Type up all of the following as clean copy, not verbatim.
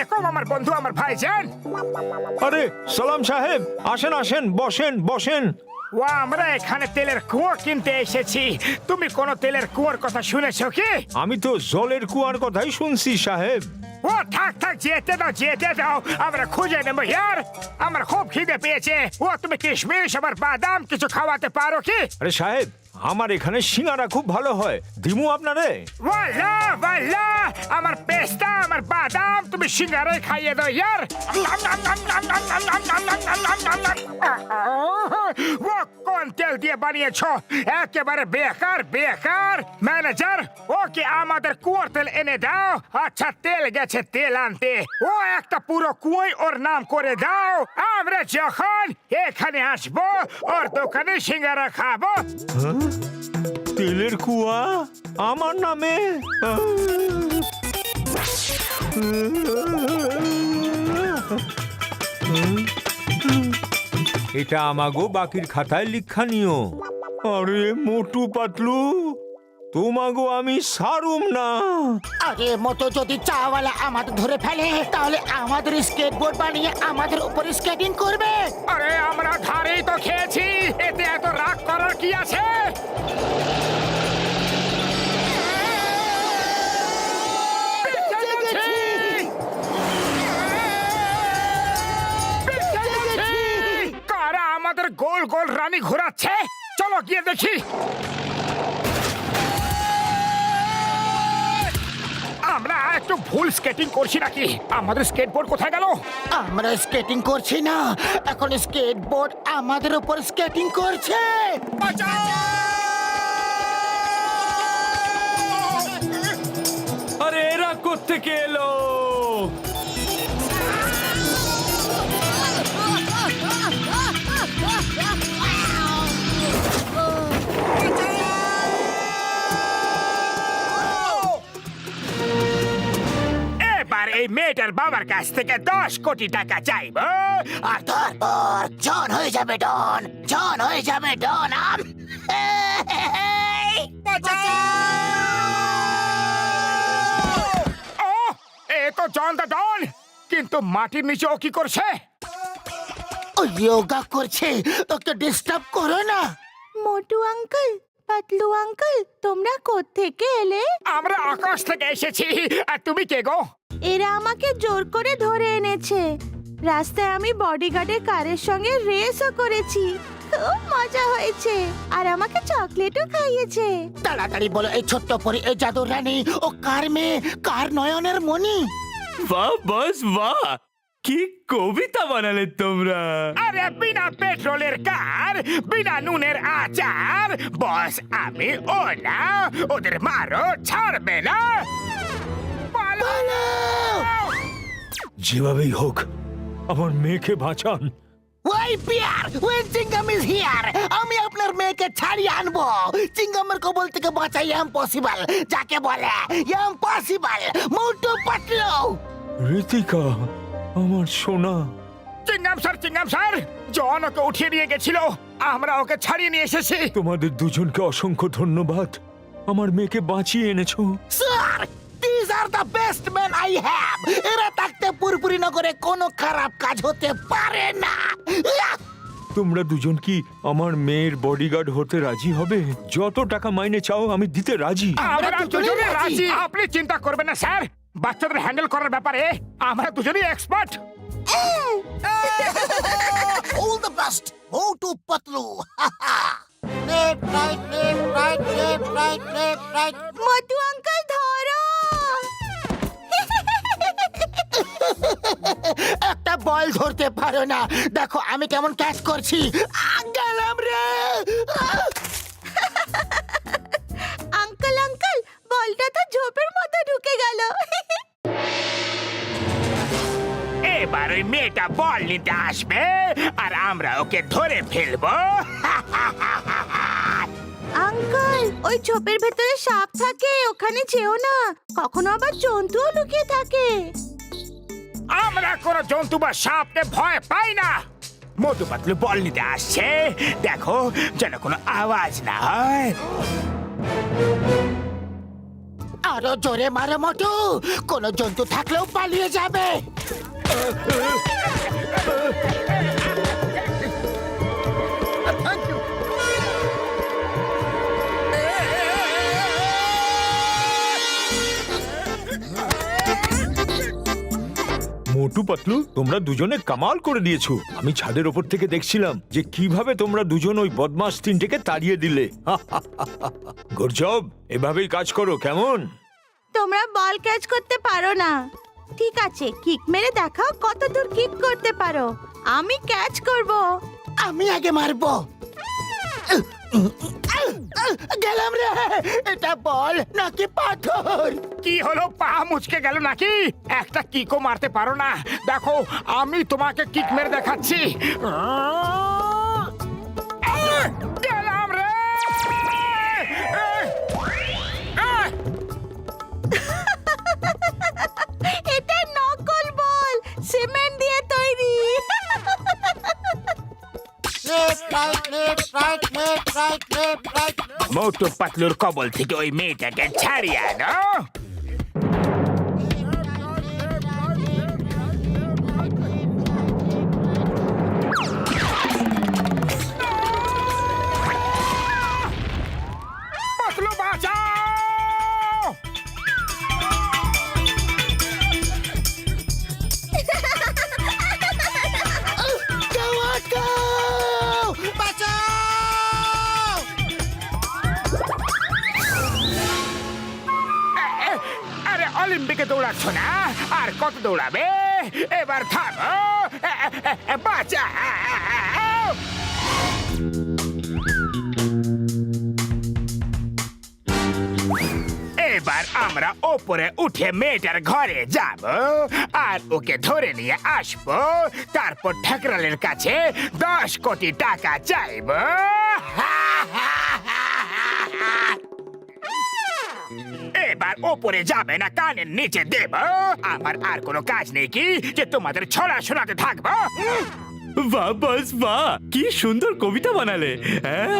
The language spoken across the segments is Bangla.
আলাইকুম আমার বন্ধু, আমার ভাইজান। আরে সালাম সাহেব, আসেন আসেন, বসেন বসেন। ও, আমরা এখানে তেলের কুয়ো কিনতে এসেছি। তুমি কোন তেলের কুয়োর কথা শুনেছো কি? আমি তো জলের কুয়ার কথাই শুনছি সাহেব। ও থাক থাক, যেতে দাও যেতে দাও, আমরা খুঁজে নেবো ইয়ার। আমার খুব খিদে পেয়েছে। ও তুমি কিশমিশ আবার বাদাম কিছু খাওয়াতে পারো কি? আরে সাহেব, আমার এখানে সিঙ্গারা খুব ভালো হয়, দিমু আপনারে? ওয়াল্লা ওয়াল্লা, আমার পেস্তা আমার বাদাম তুমি সিঙ্গারায় খাইয়ে দাও ইয়ার। ও কোন তেল দিয়ে বানিয়েছো? একেবারে বেকার বেকার। ম্যানেজার, ওকে আমাদের কুয়োর তেল এনে দাও। আচ্ছা, তেল গেছে তেল আনতে। ও একটা পুরো কুয়োই ওর নাম করে দাও। আমরা যখন এখানে আসবো ওর দোকানে সিঙ্গারা খাবো। তেলের কুয়া আমার নামে? এটা আমাগো বাকির খাতায় লিখা নিও। আরে মোটু পাতলু, তোমাগো আমি সারুম না। আরে মতো যদি চাওয়ালা আমাদের ধরে ফেলে তাহলে আমাদের স্কেটবোর্ড বানিয়ে আমাদের উপর স্কেটিং করবে। আরে আমরা ধারেই তো খেয়েছি, এতে এত রাগ করার কি আছে? কারা আমাদের গোল গোল রানী ঘোরাচ্ছে? চলো গিয়ে দেখি। আমরা একটু ভুল স্কেটিং করছি নাকি? আমাদের স্কেটবোর্ড কোথায় গেল? আমরা স্কেটিং করছি না, এখন স্কেটবোর্ড আমাদের উপর স্কেটিং করছে। আরে এরা কোত্থেকে এলো? এবার এই মেয়েটার বাবার কাছ থেকে 10 কোটি টাকা চাইবো। আর তারপর জন হয়ে যাবে ডন, জন হয়ে যাবে ডন। ও, এ তো জন দা ডন, কিন্তু মাটির নিচে ও কি করছে? ও যোগা করছে, ওকে ডিস্টার্ব করো না। মোটু আঙ্কেল, পাতলু আঙ্কেল, তোমরা কোত্থেকে এলে? আমরা আকাশ থেকে এসেছি। আর তুমি কে গো? এরা আমাকে জোর করে ধরে এনেছে। রাস্তায় আমি বডিগার্ডের কারের সঙ্গে রেসও করেছি, খুব মজা হয়েছে। আর আমাকে চকলেটও খাইয়েছে। তাড়াতাড়ি বলো এই ছোট্ট পরি, এই জাদুর রানী ও কার মেয়ে, কার নয়নের মণি? বাহ বস বাহ, কি কবিতা বানালে তোমরা। আরে বিনা পেট্রোলের কার, বিনা নুনের আচার। বস আমি ও না, ওদের মারো, ছাড়বে না। পালাও! যেভাবেই হোক আমার মেয়েকে বাঁচান। ওই পিয়ার, ওই চিঙ্গাম ইজ হিয়ার। আমি আপনার মেয়েকে ছাড়িয়ে আনবো। চিঙ্গামের কবল থেকে বাঁচাই ইম্পসিবল, যাকে বলে ইম্পসিবল। মোটু পাতলু। ঋতিকা, আমার সোনা। চিঙ্গাম স্যার, জন ওকে উঠিয়ে নিয়ে গেছিল, আমরা ওকে ছাড়িয়ে নিয়ে এসেছি। তোমাদের দুজনকে অসংখ্য ধন্যবাদ, আমার মেয়েকে বাঁচিয়ে এনেছো। Sir, these are the best men I have. এরা থাকতে পুরপুরি নগরে কোনো খারাপ কাজ হতে পারে না। তোমরা দুজন কি আমার মেয়ের বডিগার্ড হতে রাজি হবে? যত টাকা মাইনে চাও আমি দিতে রাজি। আমরা দুজনেই দুজনে রাজি। রাজি। আপনি চিন্তা করবেন না স্যার, বাচ্চাদের হ্যান্ডেল করার ব্যাপারে আমরা দুজনেই expert. All the best, Motu Patlu. Left, right, left, right, left, right, left, right. Motu uncle ধরো। একটা বল ধরতে পারো না, দেখো আমি কেমন ক্যাচ করছি। গেলাম রে। আঙ্কেল আঙ্কেল, বলটা তো ঝোপের মধ্যে ঢুকে গেল। এবার ওই মেয়েটা বল নিতে আসবে আর আমরা ওকে ধরে ফেলবো। আঙ্কেল, ওই ঝোপের ভেতরে সাপ থাকে, ওখানে যেও না। কখনো আবার জন্তুও লুকিয়ে থাকে। আমরা কোনো জন্তু বা সাপকে ভয় পাই না। মোটু পাতলু বল নিতে আসছে, দেখো যেন কোনো আওয়াজ না হয়। আরো জোরে মারো মোটু, কোনো জন্তু থাকলেও পালিয়ে যাবে। মোটু পাতলু, তোমরা দুজনে কামাল করে দিয়েছো। আমি ছাদের ওপর থেকে দেখছিলাম যে কিভাবে তোমরা দুজন ওই বদমাস তিনটেকে তাড়িয়ে দিলে। গুড জব, এভাবেই কাজ করো, কেমন? তোমরা বল ক্যাচ করতে পারো না। ঠিক আছে, কিক মেরে দেখাও কত দূর কিক করতে পারো। আমি ক্যাচ করব। আমি আগে মারবো। গেলাম রে। এটা বল নাকি পাথর? কি হলো, পা মুচকে গেল নাকি? একটা কিকও মারতে পারো না? দেখো, আমি তোমাকে কিক মেরে দেখাচ্ছি। গেলাম রে। এটা নকল বল, সিমেন্ট দিয়ে তৈরি। মোটু পাতলুর কবল থেকে ওই মেয়েটাকে ছাড়িয়ে আনো। পাতলু বাঁচাও! আরে অলিম্পিকে দৌড়াচ্ছ না, আর কত দৌড়াবে? এবার থামো, বাঁচাও! এবার আমরা ওপরে উঠে মেয়েটার ঘরে যাব আর ওকে ধরে নিয়ে আসবো। তারপর ঠাকরালের কাছে 10 কোটি টাকা চাইবো। এবার ওপরে যাবে না, কানের নিচে দেব। আমার আর কোনো কাজ নেই কি যে তোমাদের ছড়া শোনাতে থাকবো? বাহ বস বাহ, কি সুন্দর কবিতা বানালে। হ্যাঁ,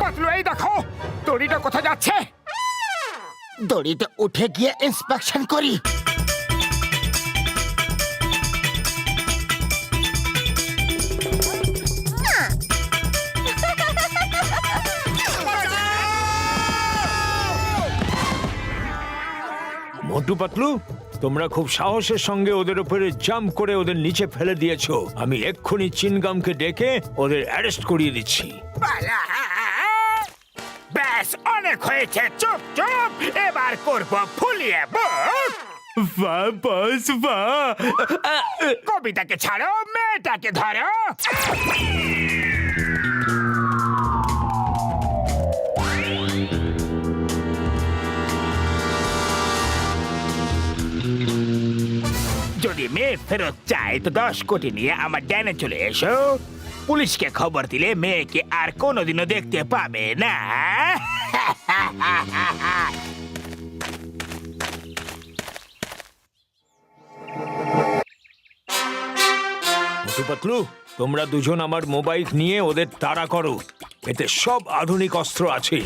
পাতলু, এই দেখো দড়িটা কোথায় যাচ্ছে। দড়িতে উঠে গিয়ে ইন্সপেকশন করি। মোটু পাতলু, তোমরা খুব সাহসের সঙ্গে ওদের উপরে জাম্প করে ওদের নিচে ফেলে দিয়েছো। আমি এক্ষুনি চিনগামকে ডেকে ওদের অ্যারেস্ট করিয়ে দিচ্ছি। ব্যাস, অনেক হয়েছে, চুপ চুপ। এবার করবো ফুলিয়ে বুক। বাহ বস বাহ। কবিতাকে ছাড়ো, মেয়েটাকে ধরো। যদি মেয়ে ফেরত চায় তো 10 কোটি নিয়ে আমার ড্যানে চলে এসো। পুলিশকে খবর দিলে মেয়েকে আর কোনোদিনও দেখতে পাবে না। মোটু পাতলু, তোমরা দুজন আমার মোবাইল নিয়ে ওদের তাড়া করো। এতে সব আধুনিক অস্ত্র আছে।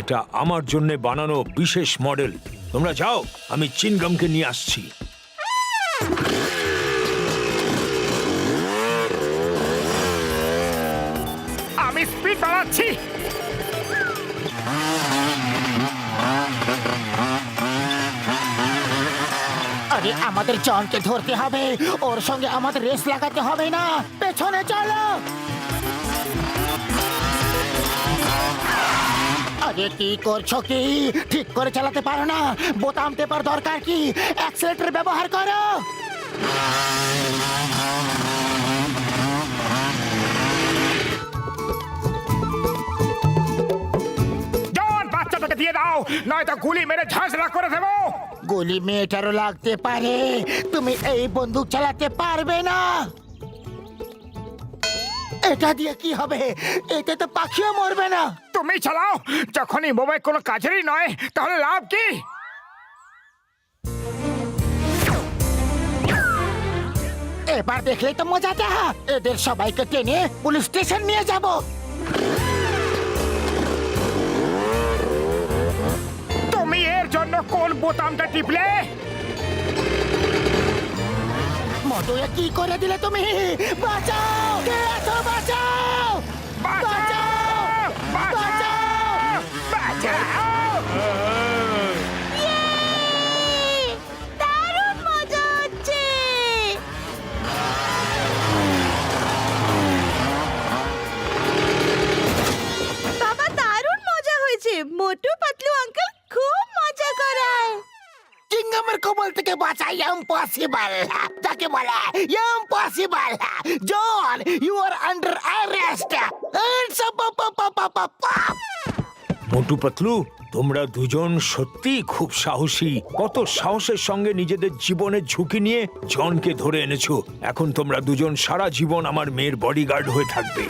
এটা আমার জন্য বানানো বিশেষ মডেল। তোমরা যাও, আমি চিনগামকে নিয়ে আসছি। আমি স্পিড বাড়াচ্ছি। আরে আমাদের জনকে ধরতে হবে, ওর সঙ্গে আমাদের রেস লাগাতে হবে না। পেছনে চলো। আরে কি করছো কি? ঠিক করে চালাতে পারো না? বোতাম টেপার দরকার কি? অ্যাক্সিলারেটর ব্যবহার করো। জন, বাচ্চাটাকে দিয়ে দাও, নয়তো গুলি মেরে ঝাঁঝরা করে দেবো। গুলি মেয়েটারও লাগতে পারে, তুমি এই বন্দুক চালাতে পারবে না। এটা দিয়ে কি হবে? এতে তো পাখিও মরবে না। তুমি চালাও। যখনই মোবাইল কোনো কাজেরই নয়, তাহলে লাভ কি? এবার দেখলেই তো মজাটা। এদের সবাইকে টেনে পুলিশ স্টেশন নিয়ে যাব। কোন বোতামটা টিপলে? মোটু এ কি করে দিলে তুমি? বাঁচাও, কে আছো? বাঁচাও, বাঁচাও, বাঁচাও, বাঁচাও! ইয়ে! দারুণ মজা হচ্ছে। বাবা, দারুণ মজা হয়েছে। মোটু পাতলু আঙ্কেল খুব মজা করায়। চিংগামের কবল থেকে বাঁচা ইম্পসিবল, যাকে বলে impossible. John, you are under arrest. Motu Patlu, তোমরা দুজন সত্যি খুব সাহসী। কত সাহসের সঙ্গে নিজেদের জীবনের ঝুঁকি নিয়ে জনকে ধরে এনেছো। এখন তোমরা দুজন সারা জীবন আমার মেয়ের বডিগার্ড হয়ে থাকবে।